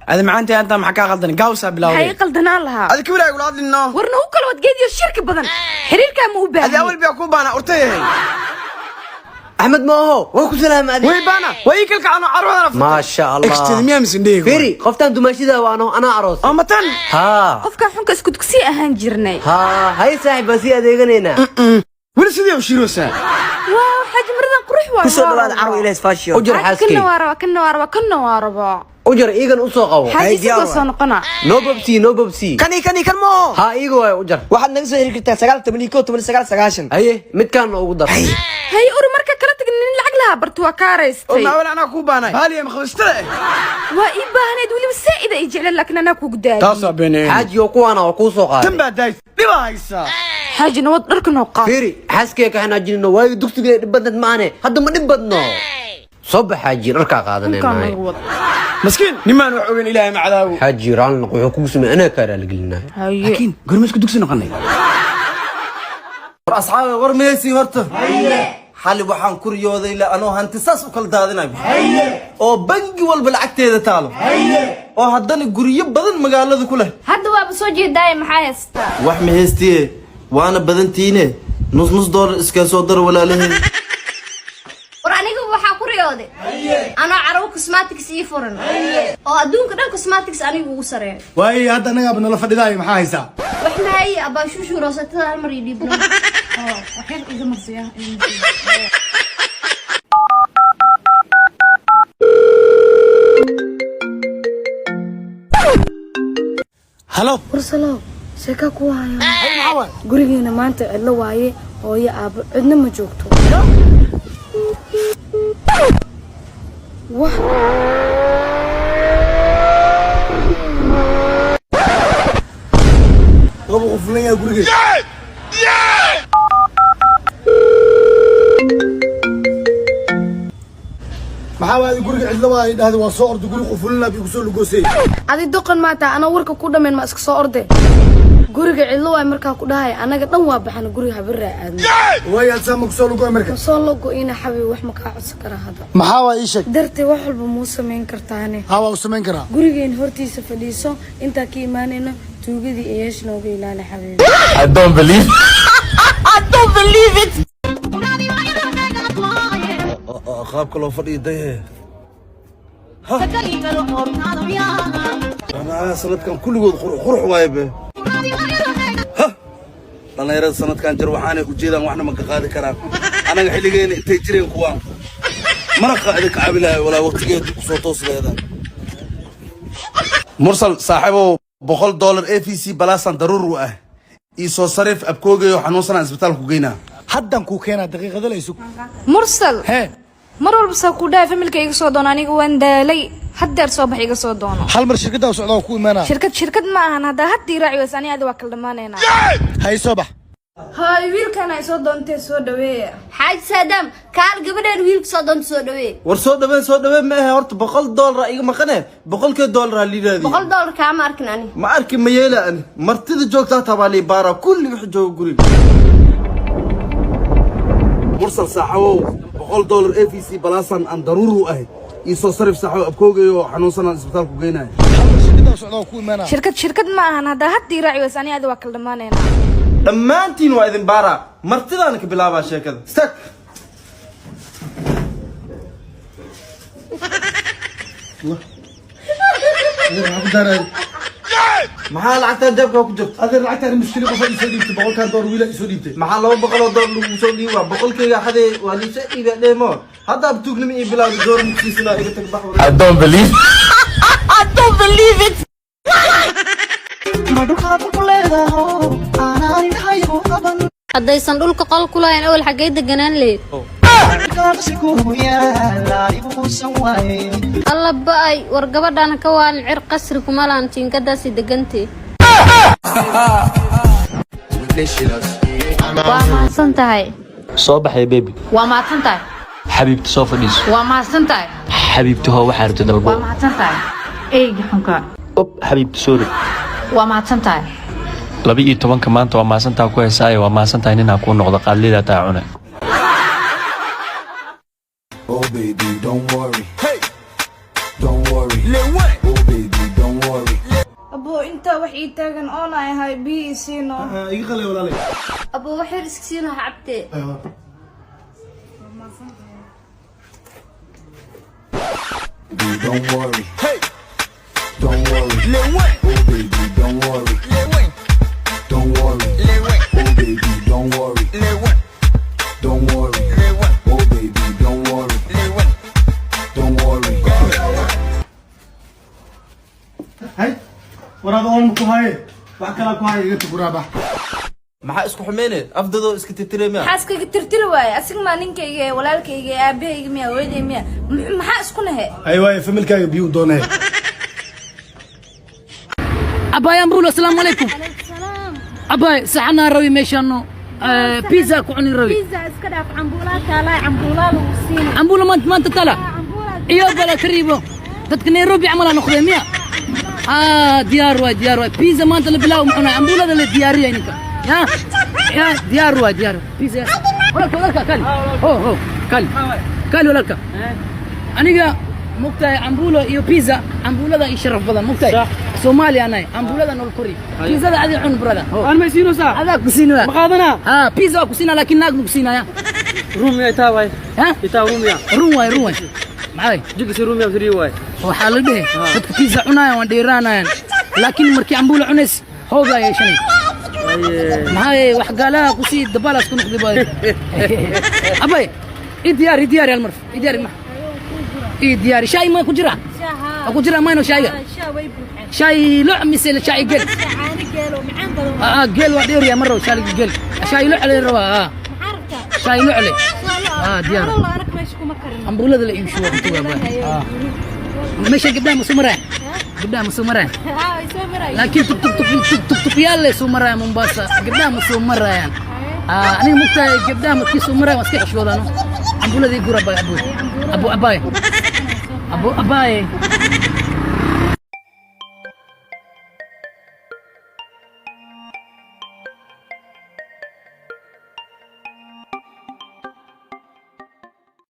هذا معناته انت ما حكى غلطني قاوسه بلاوي هاي قلدنا لها هذا كبير يقول هذا لنا ورنا هو كل وقت جدي الشركه بدن حريرك مو باهي هذا اول بيكون بانا ارتيه احمد ما هو ku salaam adi way baana way kalka ana arwada ما شاء الله اكستدميا مسنديق فيري qoftan dumashida waano ana aroos امتن ها qofka xunka isku dugsi ahaan jirnay ها هاي saaxiib si adeeganayna wala sidii u shirosa waa xaj maradan qurux waa kusoo dhawaad carwo ilays fashion ujur xaaskii kana waaraba ujur iigan u soo qabo hay diyaar soo noqona no babsi kani kan mo ha iigo way ujur waxaad naga soo hiri kartaa 989 haye midkaan ugu dar hay ur marka kala tagnin lacag laha bartu waa kaareystay ma wala ana ku baanay hali ma khawstay waa ii baahneed wali saa'ida ay jecel laakiin ana ku gudaay taasa beenay xaaji oo kuwana oo ku soo qaaday tamba daay dhibahaysa xaaji nabad dharka noo qaad فيري حاسكي كحنا جينا واي دكتور بدنا معنا هذا ما نبدنا صبح حاجي ركع قادنا معي مسكين نمان وحوين إلهي مع ذاو حاجي ران نقول كوسمي أنا كارا لقلنا لكن قرمش كدوك سنقني أصحابي ورميسي هرته حالي وحان كوريو ذي لا أنا هانتساس وكل دادنا بي أو بنجي والبلعكت هذا تالو أو هداني كوريو بدن مقالة ذي كله هذا هو بسوجي دايم حايستا وحمي هستي وأنا بدنتيني نص دور إسكاسو در ولا له ورانيك waxaa ku riyooday ana caraw cosmetics ii furan oo adduunka dhan cosmetics anigu ugu sareeyo واي هذا أنا قبل نلا فديداي محا هيسا wax ma hay aba shushu roosatada hal mar ii dhiibno waxay iga marsiyaa هلو warsalo sheeka ku haya gurigeena maanta cidlo waaye hooyo aabo cidna ma joogto wah قبل قفلين يا قرقي محاول قرقي عدلا واي هذا وصور تقول قفلنا بيقصوا لقوسي adi doqon maanta ana warka ku dhameen ma iska soo orde guriga cidlo waay markaa ku dhahay anaga dhan waa baxan guriga habirra aadna واي السما قصوا لقوا أمريكا soo logo ina xabi wax ma ka codsan kara hada محاول إيشك dartay wax walba muu sameyn kartaane هوا وسمين كرا gurigeen hortiisa fadhiiso inta ka iimaanayna tuugadii eesh nooga ilaali xabiib I don't believe it. خابك لو فدي ده أنا سنة كان كل جود خروح وايبه أنا يرد سنة كان جروحاني وجيلا وإحنا ما قاعد كلام أنا حلقين تجرين قوام مرق عليك عبلا ولا وقت جيت صوتوس هذا مرسل صاحبه $100 AFC بلاسان ضرور واه يسوى صرف أبكوجي وحنوصل عن سبتال كوجينا حدا كوكينا دقيقة ذا ليسوق mursal هي mar walba saa ku dhaaf familka iga soo doon aniga waan daalay haddeer soo bax iga soo doono حال مر شركة وسعودة وكوي مانا shirkad ma ahan hadda haddii raaci weys ani aad waa kala dhamaanayna هاي صباح hay wiilkan ay soo doontay soo dhaweeya xaaj saadam kaal gabadhan wiilka soo doonta soo dhawee سو دبن ما هي هرت $100 إيجا مكانه $100 اللي هذه $100 kaama arkin ani ما أركي ميلا أنا مرتدى جوكتا تبالي بارا كل واحد جو قريب مرسل ساحو $100 AFC بلاسان عن ضروري أهي يسوى صرف ساحو أبكوجي وحنوصل عن سبتال كوجينا حال مر شركة وسعودة وكوي مانا shirkad ma ahan hadda haddii raaci weys ani aad waa kala dhamaanayna لما أنتين وايدن بارا مرتدى أنا كبلابا شيء كذا استك maxaa lacagta jabka ku jirto هذا العتاد المشكلة قفل يسوديبت بقول كان دور ويلا يسوديبت maxaa $200 lagu soo dhiibaa boqolkayga xadee waa liisa iiga dheemo hadda abtuugnimo iyo bilaawda door mugsiisana iga tag bax I don't believe it. haddaysan dhulka qol ku lahayn awal xaggay deganaan leed alla ba'ay war gabadhan ka waalin cir qasri kuma lahan jiinkadaasi degantee waa mahadsan tahay soo baxay baby waa mahadsan tahay xabiibti soo fadhiiso waa mahadsan tahay xabiibti hoo waxaa rabtay dalbo waa mahadsan tahay eyga xunka ob xabiibti sorry waa mahadsan tahay 12 maanta waa maasantaa ku heesaayo waa maasantahay ninaa kuu noqdo qaadlida taa cune Oh baby don't worry, hey don't worry, oh baby don't mogtaa wax ii taagan oon ay ahay biyo ii siino iga qalay walaalay abo wax yar iska siino ha cabtee Don't worry. Hey. Don't worry. Oh baby, don't worry. Don't worry. Oh baby, don't worry. Don't worry. Oh baby, don't worry. Don't worry. Hey. Waraad oon ku haye. Wax kala ku haye iga tukuraba. maxaa isku xumeene afdado iska titirema xaaskaga tirtiri waaye asiga maa ninkayga walaalkayga aabahayga miya hooyaday miya maxaa isku nahe Ay way familkaaga biyo doonay. أباي أمبولو السلام عليكم. أباي سحنا روي ميشانو بيزا كوني روي. بيزا اسكداف عمبولات تالا عمبولات وسين أمبولو ما أنت تلا. إيوه بلا كريبو. تتكني روبي عملا نخذ مية. ديار واي بيزا ما أنت اللي بلاو معنا أمبولو اللي ديارية إنك. يا ديار واي بيزا. ولك كالي. هو كالي ولك. أنا مقتاي أمبولو إيو بيزا أمبولو ذا يشرف بدن مقتاي سومالي أنا أمبولو ذا نولكوري بيزا ذا عادي عن بردا أنا ما يسينو سا هذا كوسينا مقادنا بيزا كوسينا لكن ناك كوسينا يا روميا تاواي روميا رومي معاي جيك روميا وتري واي وحال ده بدك بيزا عنايا ونديرانا لكن مركي أمبولو عنس هو ذا يا شني معاي وحقالها كوسي دبالة تكون دبالة أباي إدياري يا المرف إدياري ما دياري شاي ما كجرا أكو جرا ما إنه شاي شاي لع مثل شاي قل قل ودير يا مرة شاي لع على الروا شاي لع عليه ديار أمبولة اللي يمشوا ماشي قدام سومران لكن تك يلا سومران مومباسا قدام سومران أنا مقتى قدام كي سومران مسكح شو ذا أمبولة ذي قرب أبو أباي